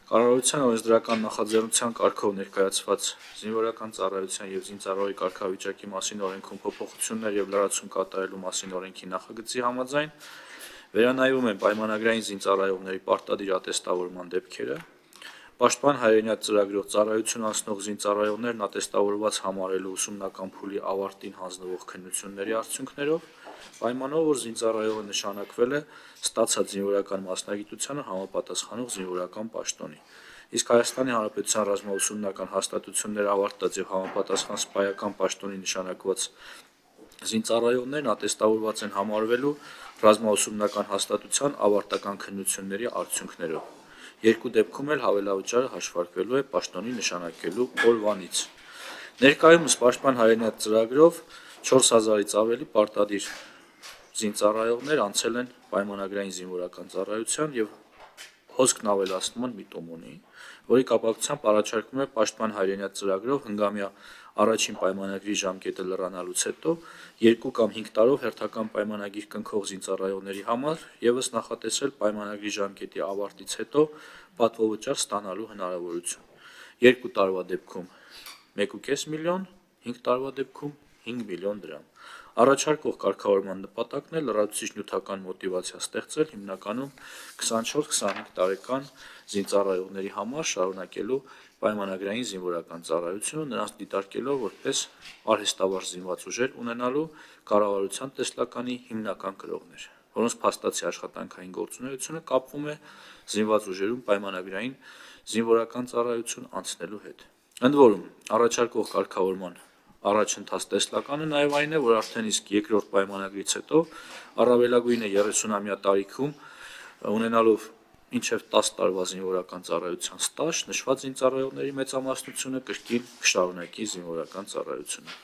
Կառավարության օրենսդրական նախաձեռնության կարգով ներկայացված զինվորական ծառայության և զինծառայողի կարգավիճակի մասին օրենքում փոփոխություններ և լրացում կատարելու մասին օրենքի նախագծի համաձայն վերանայվում են պայմանագրային զինծառայողների պարտադիր ատեստավորման դեպքերը, պաշտպան հայրենիաց ծրագրով ծառայություն անցնող զինծառայողներն ատեստավորված համարելու ուսումնական փուլի ավարտին հանձնվող քննությունների արդյունքներով, պայմանով, որ զինծառայողը նշանակվել է ստացած զինվորական մասնագիտությանը համապատասխանող զինվորական պաշտոնի, իսկ Հայաստանի Հանրապետության ռազմաուսումնական հաստատություններ ավարտած և համապատասխան սպայական պաշտոնի նշանակված զինծառայողներն ատեստավորված են համարվելու ռազմաուսումնական հաստատության ավարտական քննությունների արդյունքներով, երկու դեպքում էլ հավելավճարը հաշվարկվելու է պաշտոնի նշանակելու օրվանից։ Ներկայումս պաշտպան հայրենիաց ծրագրով 4000-ից ավելի պարտադիր զինծառայողներ անցել են պայմանագրային զինվորական ծառայության և հոսքն ավելացնում են միտում ունի, որի կապակցությամբ առաջարկվում է պաշտպան հայրենիաց ծրագրով հնգամյա առաջին պայմանագրի ժամկետը լրանալուց հետո 2 կամ 5 տարով հերթական պայմանագիր կնքող զինծառայողների համար ևս նախատեսել պայմանագրի ժամկետի ավարտից հետո պատվովճար ստանալու հնարավորություն, 2 տարվա դեպքում 1,5 միլիոն, 5 տարվա դեպքում 5 միլիոն դրամ։ Առաջարկվող կարգավորման նպատակն է լրացուցիչ նյութական մոտիվացիա ստեղծել հիմնականում 24-25 տարեկան զինծառայողների համար շարունակելու պայմանագրային զինվորական ծառայությունը, նրանց դիտարկելով որպես արհեստավարժ զինված ուժեր ունենալու կառավարության տեսլականի հիմնական կրողներ, որոնց փաստացի աշխատանքային գործունեությունը կապվում է զինված ուժերում պայմանագրային զինվորական ծառայություն անցնելու հետ։ Ընդ որում, առաջարկվող կարգավորման առաջընթաց տեսլականը նաև այն է, որ արդեն իսկ երկրորդ պայմանագրից հետո առավելագույնը 30-ամյա տարիքում ունենալով մինչև 10 տարվա զինվորական ծառայության ստաժ նշված զինծառայողների մեծամասնությունը կրկին կշարունակի զինվորական ծառայությունը։